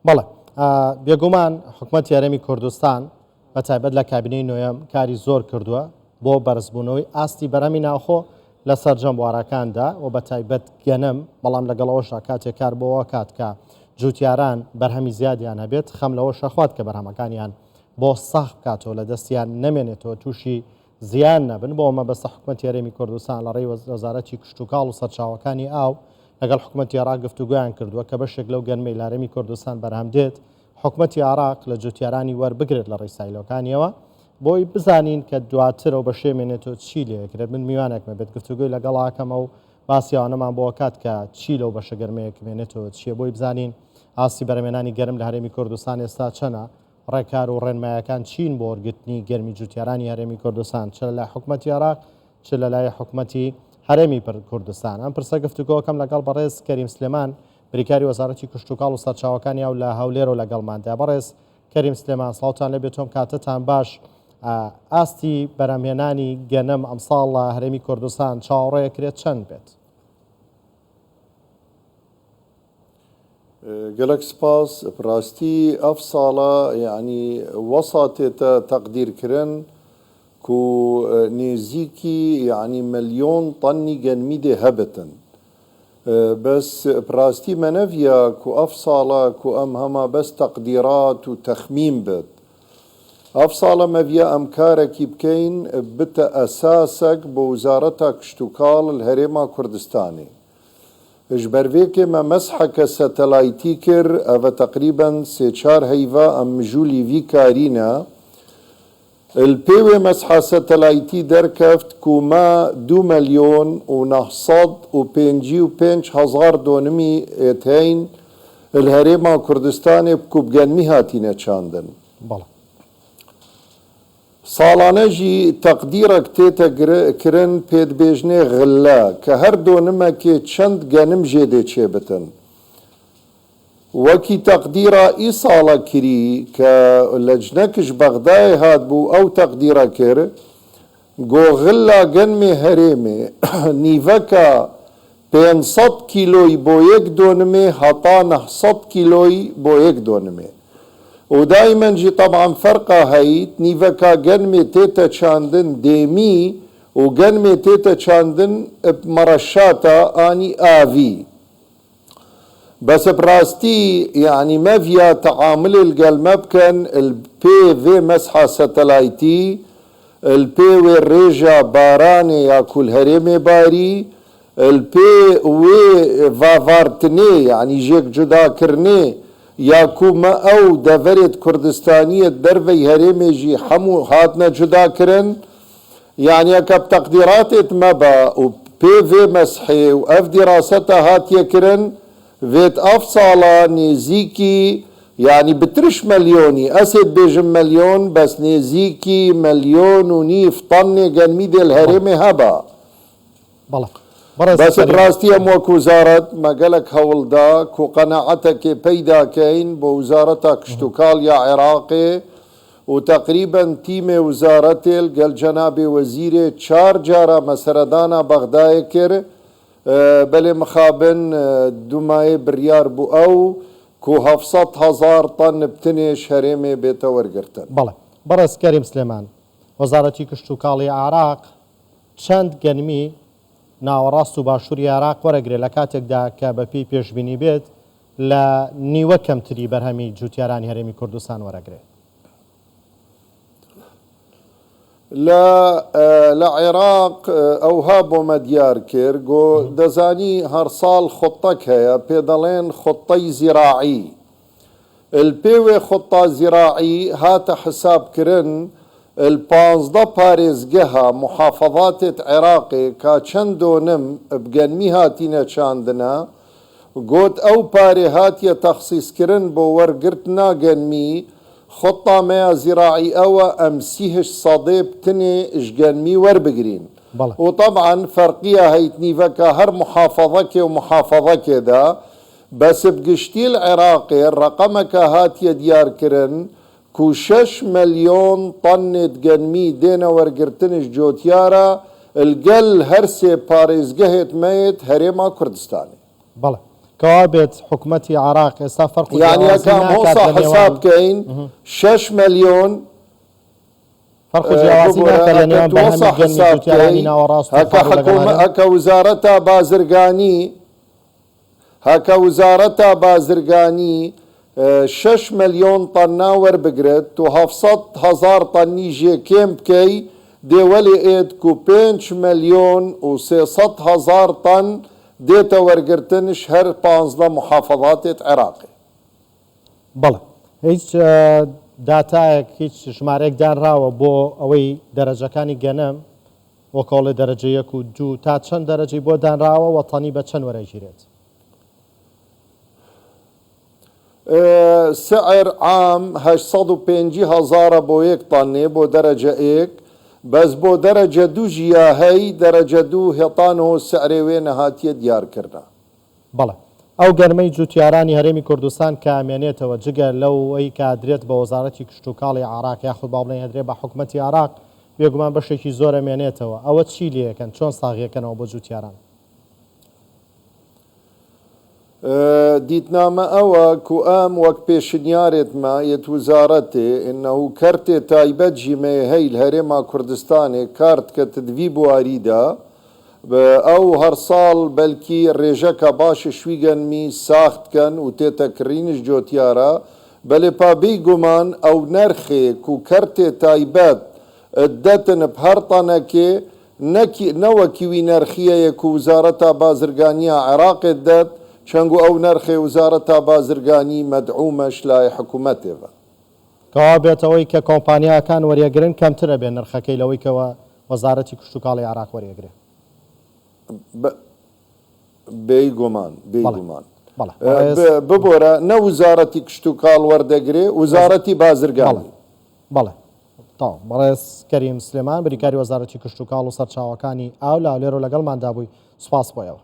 بەڵێ بێگومان حکوومەت یارێمی کوردستان بە تایبەت لە کابینەی نوێم کاری زۆر کردووە بۆ بەرزبوونەوەی ئاستی بەرەمی ناوخۆ لە سەررجەم بوارەکاندا و بە تایبەت گەنم بەڵام لەگەڵەوەشا کاتێک کار بۆەوە کات کە جوتیاران بەرهەمی زیادیان هەبێت خەم لەوە شەخوات کە بەرهەمەکانیان بۆ ساخ بکاتەوە لە دەستیان نەمێنێتەوە تووشی زیان نەبن بۆ ئەمە بەستە حکوومەت یارێمی کوردستان لە ڕێی وەزارەتی کشتتوکاڵ و سەرچاوەکانی ئاو لەگەڵ حکوومەتی عراق گفتوگویان کردووە کە بەشێک لەو گەنمەی لارەمی کوردستان بەرهەم دێت حکوومەتی عراق لە جوتیارانی وەربگرێت لە ڕێسایلەکانیەوە بۆی بزانین کە دواترەوە بە شێمێنێتەوە چی لێکرێت من میوانێکمە بێت گفتوگوی لەگەڵاکەمە و باسییانەمان بۆ کات کە چی لەو بەشە گەرمەیەک مێنێتەوە چیە بۆی بزانین ئاستی بەرەمێنانی گەرم لە هەرێمی کوردستان ئێستا چەنە ڕێکار و ڕێنمایەکان چین بۆ وەرگرتنی گەرمی جوتیارانی هەرێمی کوردستان چ لە حکوومەتی عراق چ لە لای حکوومەتی هەرێمی کوردستان ئەم پرسە گفتوگۆکەم لەگەڵ بەڕێز کەریم سلێمان بریکاری وەزارەتی کشتتوکاڵ و سەرچاوەکانی ئەو لە هەولێر و لەگەڵماندا بەڕێز کەریم سلێمان سڵاوتان لەبێت تۆم کاتتان باش ئاستی بەرەمهێنانی گەنم ئەمساڵ لە هەرێمی کوردستان چاوەڕێیەکرێت چەند بێت؟ گەلک سپاس بڕاستی ئەف ساڵە یعنی وەساتێتە تەقدیرکردن کو نێزیکی یعنی ملیۆن تەنی گەنمی دێ هەبتن بەس بڕاستی مەنەڤە کو ئەف ساڵە کو ئەم هەما بەس تەقدیرات و تەخمین بێت ئەف ساڵە مەڤە ئەم کارێکی بکەین بتە ئەساسەک بۆ وزارەتە کشتتوکاڵ هەرێما کوردستانی ژبەرێکێ مە مەسحەکە سەتەلایتی کرد ئەvە تقریبا سێ چار هەیڤە ئەم مژولی وی کارینە الپێوێ مەسحە سەتەلایتی دەرکەفت کوما 2,955,000 دۆنمی ئێتین هەرێما کوردستانی بکوبگەنمی هاتینە چاندن ساڵانەژی تەقدیرەک تێتە کرن پێدبێژنێ غلە کە هەر دۆنمەکێ چەند گەنم ژێدێ چێبتن وەکی تەقدیرە ئی ساڵە کری کە لەجنەکش بەغدای هات بوو ئەو تەقدیرە کرد گۆغلە گەنمێ هەرێمێ نیڤەکە 500 کیلۆی بۆ یەک دۆنمێ هەتا 900 کیلۆی بۆ یەک دۆنمێ ودائما جي طبعا فرقة هيت نيفكا جنمي تيتا چاندن ديمي وجنمي تيتا چاندن بمرشاتا اني آفي بس براستي يعني ما فيها تعامل القلمة بكن البي في مسحة ساتلايتي البي والريجا باراني ياكل هريمي باري البي وي فافارتني يعني جيك جدا كرني یاکومە ئەو دەڤەرێت کوردستانیت دەرڤەی هەرێمێژی هەموو هاتنە جوداکردن یانیەکە تەقدیراتێت مەبە و پێvێ مەسحێ و ئەف دیراسەتە هاتیەکردن vێت ئەف ساڵە نێزیکی یعنی بترش مەلیۆنی ئەسێت بێژم مەلیۆن بەس نێزیکی 1.5 ملیۆن تەنێ گەنمی دێل هەرێمێ هەبە بس براستي ام وزارت مقالك هولدا كو قناعتك بيدا كاين بوزارة كشتوكال يا عراقي وتقريبا تيم وزارتي قال جناب وزيري 4 جارة مسردانا بغداي كر بل مخابن دماي بريار بو او كو 700,000 طن بتنش هريمي بيتا ورقرتن برس كريم سليمان وزارة كشتوكال يا عراق چند گەنمی ناوەڕاست و باشووری عراق وەرەگرێت لە کاتێکدا کە بەپێی پێشبینی بێت لە نیوە کەمتری بەرهەمی جوتیارانی هەرێمی کوردستان وەرەگرێت لە عێراق ئەوها بۆمە دیار کرد گۆ دەزانی هەر ساڵ خوتەک هەیە پێ دەڵێن خوتەی زیراعی الپێوێ خوتە زیراعی هاتە حسابکردن الپانزدە پارێزگەها محافەظاتێت عێراقێ کا چەند دۆنم بگەنمی هاتینە چاندنە گوت ئەو پارێ هاتیە تەخسیسکردن بۆ وەرگرتنا گەنمی خوتامەیە زیراعی ئەوە ئەم 30% بتنێ ژگەنمی وەربگرین وطبعا فەرقیە هەیت نیڤەکە هەر محافەظەکێ و محافەظەکێدا بەس بگشتی العێراقێ ڕەقەمەکە هاتیە دیارکردن کو 6 ملیۆن طنێت گەنمی دێنە وەرگرتنش جۆتیارە الگەل هەر سێ پارێزگەهێت مەیت هەرێما کوردستانی کەوا بێت حکوومەتی عراق ئێستا فەرق و يعني جیاوازی كم ناکات هوصا لە نێوان- حساب كاين 6 مليون فەرق و جیاوازی ناکات لە نێوان توصى بەرهەمی گەنمی حساب جوتیارانی كاين ناوەڕاست و هكا خاڕ و حكومة لەگەڵانە. هكا وزارة بازرگاني هكا وزارة بازرگاني 6 مليون طن ناور بقرت و 700,000 طن جي كيم بكي دولي ايد كو 5 مليون و 300,000 طن ديتا ورقرتنش هر 15 محافظات عراقي. بەڵێ هیچ داتایەک هیچ ژمارەیەک دانراوە بۆ ئەوەی دەرەجەکانی گەنم وەکۆڵی دەرەجە 1 و 2 تا چەند دەرەجەی بۆ دانراوە وەتانی بە چەند وەرەگیرێت. سعر عام 850,000 بۆ 1 طنێ بۆ دەرەجە 1 بەس بۆ دەرەجە 2 ژیاهەی دەرەجە 2 هێتانەوە سعرێ وێ نەهاتیە دیارکردە. بەڵێ ئەو گەرمەی جوتیارانی هەرێمی کوردستان کە ئامێنێتەوە جگە لەوەی کادرێت بە وەزارەتی کشت و کاڵی عراق یاخود با بڵێن هەدرێت بە حکوومەتی عراق بێگومان بەشێکی زۆر ئەمێنێتەوە ئەوە چی لێەکەن چۆن ساغیەکەنەوە بۆ جوتیاران. دیتنامە ئەوە کو ئەم وەک پێشنیارێتمە یەت وزارەتێ ئینەه کەرتێ تایبەت ژیمێ هەیل هەرێما کوردستانێ کارت کە تدوی بواریدا ئەو هەر ساڵ بەلکی ڕێژەکە باشە شویگەنمی ساختکەن و تێتەکڕینش جۆتیارە بەلێ پابەی گومان ئەو نرخێ و کەرتێ تایبەت دەتن هەرتانەکێ نەوەکیوی نرخیەیە و وزارەتە بازرگانیە عێراقێت دەت چەنگو ئەو نرخێ وزارەتە بازرگانی مەدعومەش لای حکوومەتێوە کەوا بێتەوەی کە کۆمپانیاکان وەریەگرن کەمترە بێ نرخەکەی لەوەی کەەوە وەزارەتی کشت و کاڵی عراق وەریەگرێ. بێگومان بێگومان بەڵێ ببۆرە نە وزارەتی کشت و کاڵ وەردەگرێ وزارەتی بازرگانی. بەڵێ تاو بەڕێز کەریم سلێمان بریکاری وەزارەتی کشت و کاڵ و سەرچاوەکانی ئاو لاولێرە لەگەڵماندا بووی سوپاس بۆیەوە.